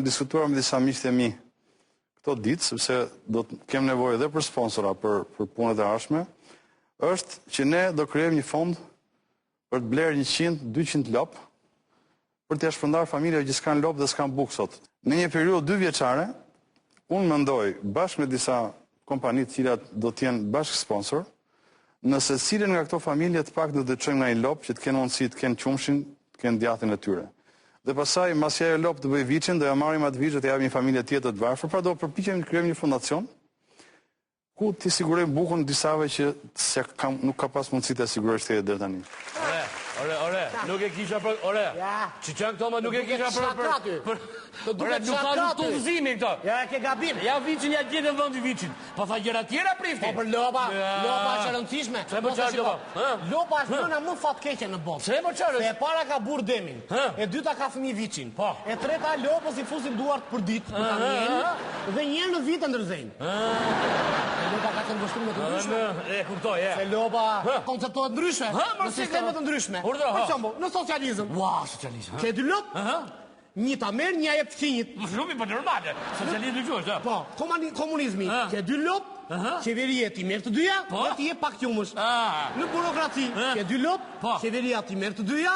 Diskutuar me disa miqtë e mi këto ditë, sepse do të kem nevojë edhe për sponsora për punët e ardhshme, është që ne do krijojmë një fond për të blerë 100-200 lop, për t'ia shpërndarë familjeve që s'kan lop dhe s'kan bukë sot. Në një periudhë 2 vjeçare, unë mendoj bashkë me disa kompani të cilat do të jenë bashkë sponsor, nëse cilën nga këto familje të pak do të çojmë nga një lop që të kenë mundësi të kenë qumshin, të kenë djathtin e tyre. Dhe pasaj, masi ajo lop të bëj viçin, do ja marrim atë viç dhe të japim një familje tjetër të varfër, pra do përpiqemi të krijojmë një fondacion ku t'i sigurojmë bukën disave që nuk ka pas mundësi të sigurojë shteti deri tani. Ore, nuk e kisha për... Ore, që që këto ma nuk e kisha për... Ore, nuk ka nuk të udhëzimin këto. Ja, ke gabim. Ja vicin, ja gjithë në vëndi vicin. Po tha gjera tjera prifti. Po për lopa është rëndësishme. Se më qarë lopa? Lopa është nëna më fatkeqe në botë. Se më qarë? Se e para ka burë demin. E dyta ka fëmijë vicin. E treta lopës i fusin duart për ditë, për kamien, dhe njërë në vitë ndërzejnë. Lopa ka të mbështime të ndryshme. E, kuptoj, e. Se lopa konceptohet ndryshme. Në sistemet të ndryshme. Për shembull, në socializëm. Ua, socializëm. Ke dy lop? Një ta merr, një jep fëmijët. Shumë po normale. Socializmi quhet, Po, komunizmi. Ke dy lop, qeveria ti merr të dyja, dhe ti jep pak qumësh. Në burokraci, ke dy lop, qeveria ti merr të dyja,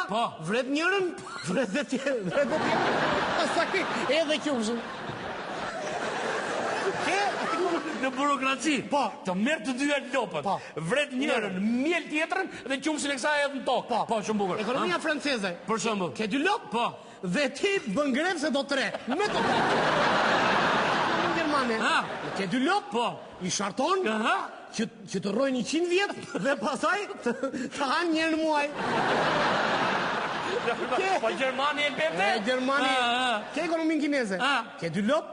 vret njërin, vret dhe tjetër. Pastaj edhe qumshin. Në burokraci, të merr të dyja lopët, vret njërin, mjel tjetrën dhe qumshin e kësaj edhe në tokë. Po, shumë bukur. Ekonomia franceze. Për shembull, ke dy lop, dhe ti bën grev se do 3. Me të në Gjermane. Ke dy lop, i sharton, që të rrojnë 100 vjet, dhe pasaj të hanë njërë në muaj. Po Gjermani e bete? Gjermani, ke ekonomin kineze. Ke dy lop,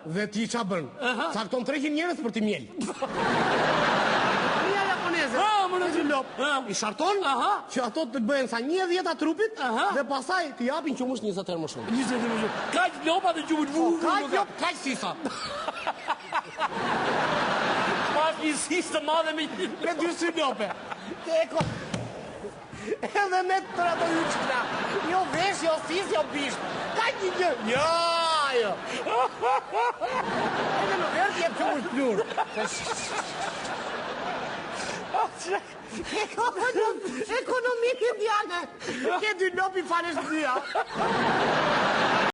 dhe ti qa bën. Cakton 300 njerëz për ti mjel. Ekonomia japoneze. Në dy lop, i sharton, që ato të bëhen sa 1/10 trupit, dhe pasaj të japin qumësh 20 herë më shumë. 20 herë më shumë. Kaq lopa dhe qumët vuh. Kaq lop, kaq sisa. Pas një sisë të madhe me dy sy lope. Edhe me të ato yçkna. Jo vesh, jo sis, jo bisht. Ka një gjë. Jo. Edhe në verë t'jep qumësh plur. Ekonomi indiane. Ke dy lopi falesh dyja.